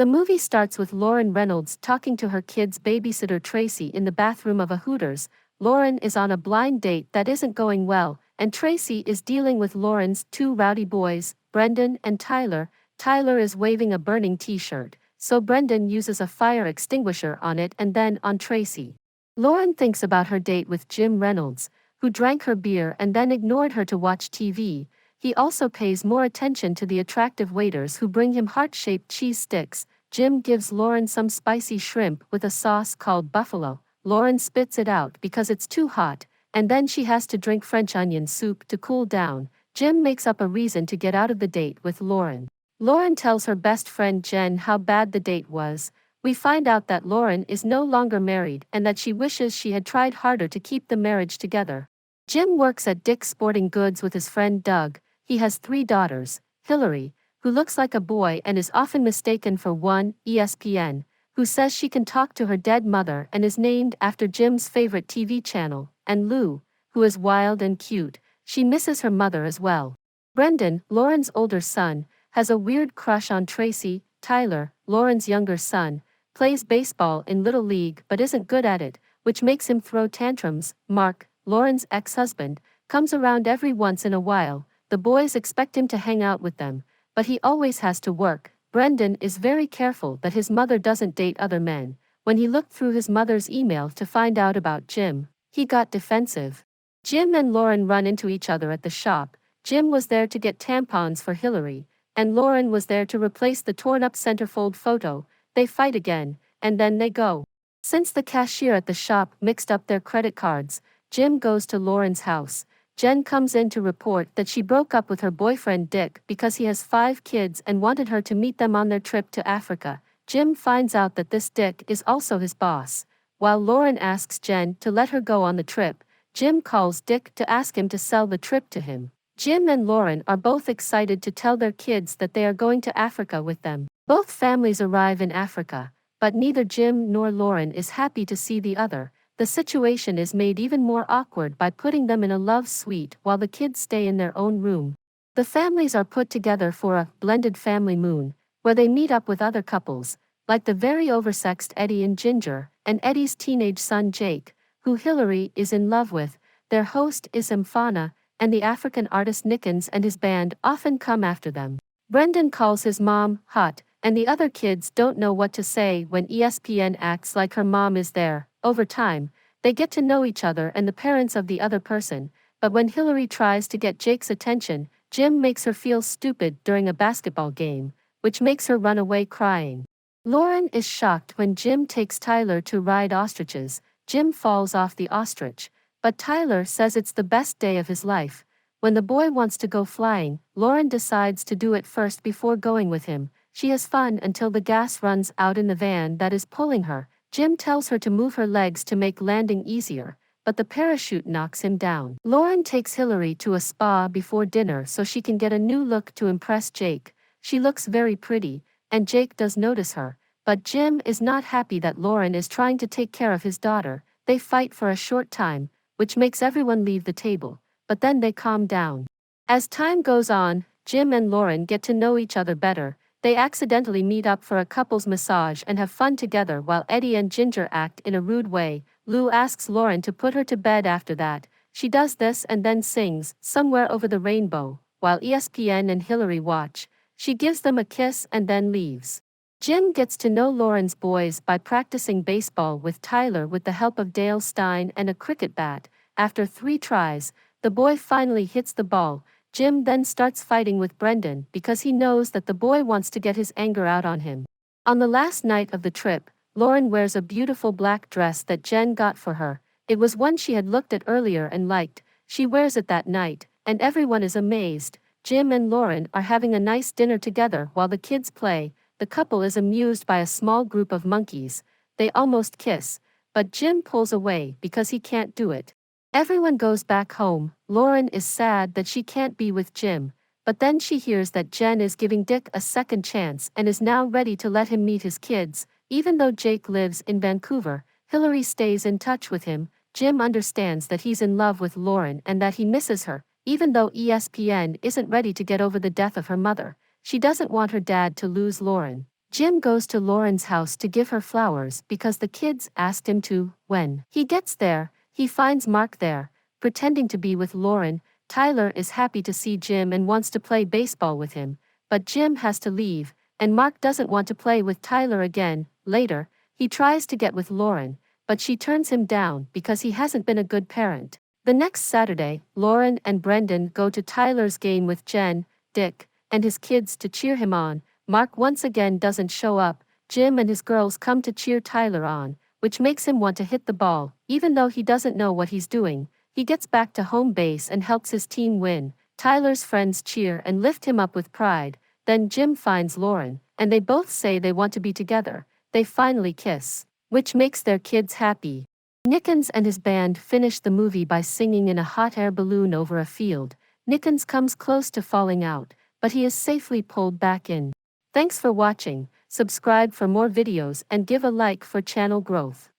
The movie starts with Lauren Reynolds talking to her kid's babysitter Tracy in the bathroom of a Hooters. Lauren is on a blind date that isn't going well, and Tracy is dealing with Lauren's two rowdy boys, Brendan and Tyler. Tyler is waving a burning t-shirt, so Brendan uses a fire extinguisher on it and then on Tracy. Lauren thinks about her date with Jim Reynolds, who drank her beer and then ignored her to watch TV. He also pays more attention to the attractive waiters who bring him heart-shaped cheese sticks. Jim gives Lauren some spicy shrimp with a sauce called buffalo. Lauren spits it out because it's too hot, and then she has to drink French onion soup to cool down. Jim makes up a reason to get out of the date with Lauren. Lauren tells her best friend Jen how bad the date was. We find out that Lauren is no longer married and that she wishes she had tried harder to keep the marriage together. Jim works at Dick's Sporting Goods with his friend Doug. He has 3 daughters, Hillary, who looks like a boy and is often mistaken for one, ESPN, who says she can talk to her dead mother and is named after Jim's favorite TV channel, and Lou, who is wild and cute. She misses her mother as well. Brendan, Lauren's older son, has a weird crush on Tracy. Tyler, Lauren's younger son, plays baseball in Little League but isn't good at it, which makes him throw tantrums. Mark, Lauren's ex-husband, comes around every once in a while. The boys expect him to hang out with them, but he always has to work. Brendan is very careful that his mother doesn't date other men. When he looked through his mother's email to find out about Jim, he got defensive. Jim and Lauren run into each other at the shop. Jim was there to get tampons for Hillary, and Lauren was there to replace the torn-up centerfold photo. They fight again, and then they go. Since the cashier at the shop mixed up their credit cards, Jim goes to Lauren's house. Jen comes in to report that she broke up with her boyfriend Dick because he has 5 kids and wanted her to meet them on their trip to Africa. Jim finds out that this Dick is also his boss. While Lauren asks Jen to let her go on the trip, Jim calls Dick to ask him to sell the trip to him. Jim and Lauren are both excited to tell their kids that they are going to Africa with them. Both families arrive in Africa, but neither Jim nor Lauren is happy to see the other. The situation is made even more awkward by putting them in a love suite while the kids stay in their own room. The families are put together for a blended family moon, where they meet up with other couples, like the very oversexed Eddie and Ginger, and Eddie's teenage son Jake, who Hillary is in love with. Their host is Mfana, and the African artist Nickens and his band often come after them. Brendan calls his mom hot, and the other kids don't know what to say when ESPN acts like her mom is there. Over time, they get to know each other and the parents of the other person, but when Hillary tries to get Jake's attention, Jim makes her feel stupid during a basketball game, which makes her run away crying. Lauren is shocked when Jim takes Tyler to ride ostriches. Jim falls off the ostrich, but Tyler says it's the best day of his life. When the boy wants to go flying, Lauren decides to do it first before going with him. She has fun until the gas runs out in the van that is pulling her. Jim tells her to move her legs to make landing easier, but the parachute knocks him down. Lauren takes Hillary to a spa before dinner so she can get a new look to impress Jake. She looks very pretty, and Jake does notice her, but Jim is not happy that Lauren is trying to take care of his daughter. They fight for a short time, which makes everyone leave the table, but then they calm down. As time goes on, Jim and Lauren get to know each other better. They accidentally meet up for a couple's massage and have fun together while Eddie and Ginger act in a rude way. Lou asks Lauren to put her to bed after that. She does this and then sings "Somewhere Over the Rainbow," while ESPN and Hillary watch. She gives them a kiss and then leaves. Jim gets to know Lauren's boys by practicing baseball with Tyler with the help of Dale Stein and a cricket bat. After 3 tries, the boy finally hits the ball. Jim then starts fighting with Brendan because he knows that the boy wants to get his anger out on him. On the last night of the trip, Lauren wears a beautiful black dress that Jen got for her. It was one she had looked at earlier and liked. She wears it that night, and everyone is amazed. Jim and Lauren are having a nice dinner together while the kids play. The couple is amused by a small group of monkeys. They almost kiss, but Jim pulls away because he can't do it. Everyone goes back home. Lauren is sad that she can't be with Jim, but then she hears that Jen is giving Dick a second chance and is now ready to let him meet his kids. Even though Jake lives in Vancouver, Hillary stays in touch with him. Jim understands that he's in love with Lauren and that he misses her. Even though ESPN isn't ready to get over the death of her mother, she doesn't want her dad to lose Lauren. Jim goes to Lauren's house to give her flowers because the kids asked him to. When he gets there, he finds Mark there, pretending to be with Lauren. Tyler is happy to see Jim and wants to play baseball with him, but Jim has to leave, and Mark doesn't want to play with Tyler again. Later, he tries to get with Lauren, but she turns him down because he hasn't been a good parent. The next Saturday, Lauren and Brendan go to Tyler's game with Jen, Dick, and his kids to cheer him on. Mark once again doesn't show up. Jim and his girls come to cheer Tyler on, which makes him want to hit the ball. Even though he doesn't know what he's doing, he gets back to home base and helps his team win. Tyler's friends cheer and lift him up with pride. Then Jim finds Lauren, and they both say they want to be together. They finally kiss, which makes their kids happy. Nickens and his band finish the movie by singing in a hot air balloon over a field. Nickens comes close to falling out, but he is safely pulled back in. Thanks for watching. Subscribe for more videos and give a like for channel growth.